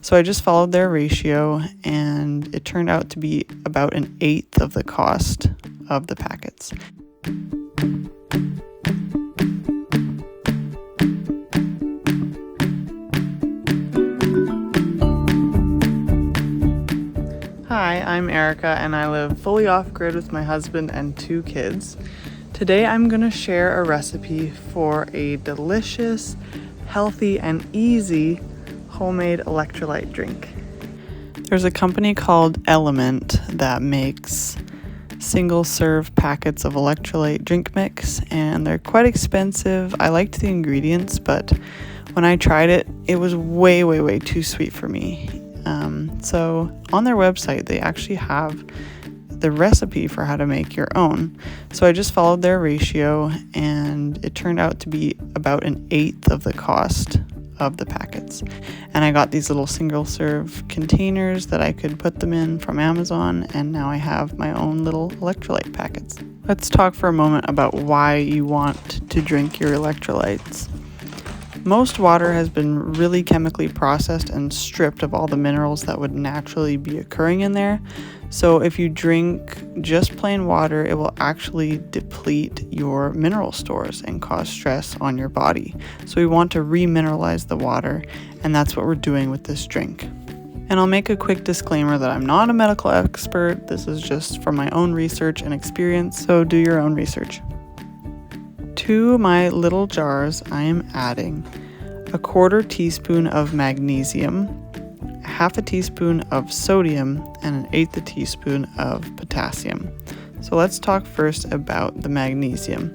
So I just followed their ratio, and it turned out to be about 1/8 of the cost of the packets. Hi, I'm Erica, and I live fully off-grid with my husband and 2 kids. Today I'm going to share a recipe for a delicious, healthy, and easy homemade electrolyte drink. There's a company called LMNT that makes single-serve packets of electrolyte drink mix, and they're quite expensive. I liked the ingredients, but when I tried it, it was way too sweet for me. So on their website, they actually have the recipe for how to make your own. So I just followed their ratio, and it turned out to be about 1/8 of the cost of the packets. And I got these little single-serve containers that I could put them in from Amazon, and now I have my own little electrolyte packets. Let's talk for a moment about why you want to drink your electrolytes. Most water has been really chemically processed and stripped of all the minerals that would naturally be occurring in there. So if you drink just plain water, it will actually deplete your mineral stores and cause stress on your body. So we want to remineralize the water, and that's what we're doing with this drink. And I'll make a quick disclaimer that I'm not a medical expert. This is just from my own research and experience, so do your own research. To my little jars, I am adding 1/4 teaspoon of magnesium, 1/2 teaspoon of sodium, and 1/8 teaspoon of potassium. So let's talk first about the magnesium.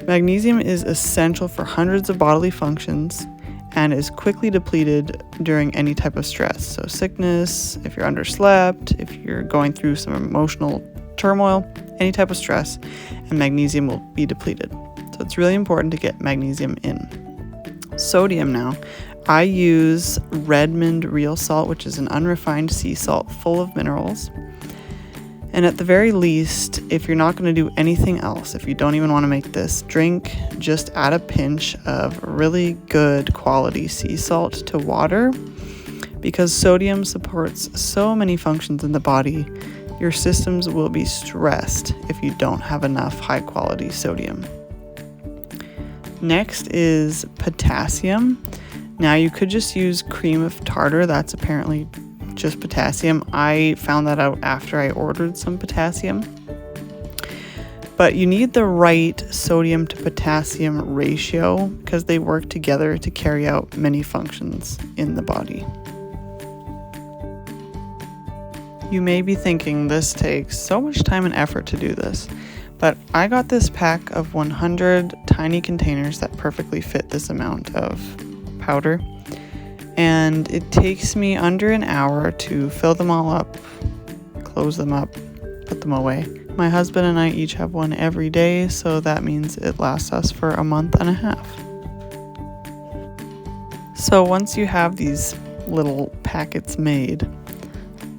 Magnesium is essential for hundreds of bodily functions and is quickly depleted during any type of stress. So sickness, if you're underslept, if you're going through some emotional turmoil, any type of stress, and magnesium will be depleted. So it's really important to get magnesium in. Sodium now. I use Redmond real salt, which is an unrefined sea salt full of minerals. And at the very least, if you're not going to do anything else, if you don't even want to make this drink, just add a pinch of really good quality sea salt to water, because sodium supports so many functions in the body. Your systems will be stressed if you don't have enough high quality sodium. Next is potassium. Now you could just use cream of tartar, that's apparently just potassium. I found that out after I ordered some potassium. But you need the right sodium to potassium ratio because they work together to carry out many functions in the body. You may be thinking this takes so much time and effort to do this, but I got this pack of 100 tiny containers that perfectly fit this amount of powder, and it takes me under an hour to fill them all up, close them up, put them away. My husband and I each have one every day, so that means it lasts us for a month and a half. So once you have these little packets made,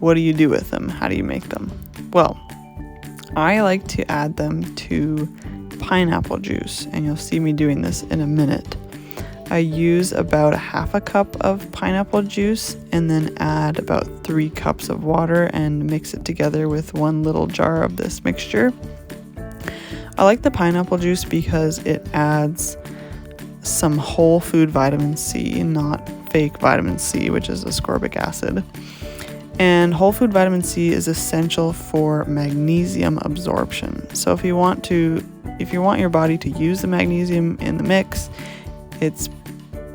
what do you do with them? How do you make them? Well, I like to add them to pineapple juice, and you'll see me doing this in a minute. I use about 1/2 cup of pineapple juice and then add about 3 cups of water and mix it together with 1 little jar of this mixture. I like the pineapple juice because it adds some whole food vitamin C, not fake vitamin C, which is ascorbic acid. And whole food vitamin C is essential for magnesium absorption. So if you want your body to use the magnesium in the mix, it's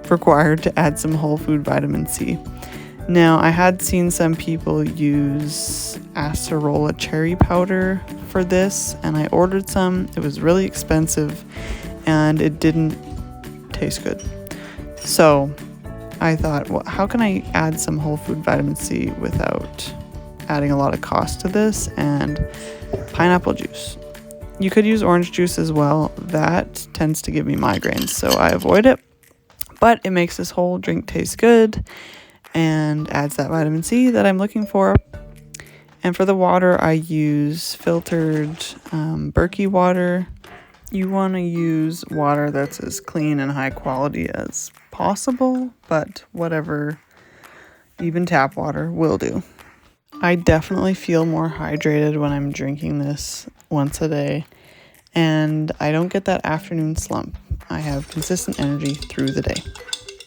required to add some whole food vitamin C. Now, I had seen some people use acerola cherry powder for this, and I ordered some. It was really expensive, and it didn't taste good. So I thought, well, how can I add some whole food vitamin C without adding a lot of cost to this? And pineapple juice. You could use orange juice as well. That tends to give me migraines, so I avoid it. But it makes this whole drink taste good and adds that vitamin C that I'm looking for. And for the water, I use filtered Berkey water. You want to use water that's as clean and high quality as possible, but whatever even tap water will do. I definitely feel more hydrated when I'm drinking this once a day, and I don't get that afternoon slump. I have consistent energy through the day.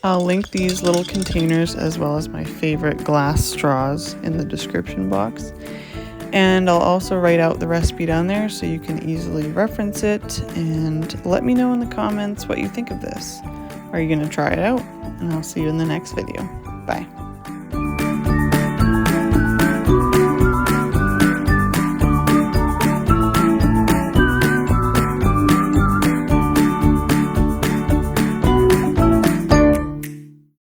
I'll link these little containers as well as my favorite glass straws in the description box. And I'll also write out the recipe down there so you can easily reference it, and let me know in the comments what you think of this. Are you going to try it out? And I'll see you in the next video. Bye.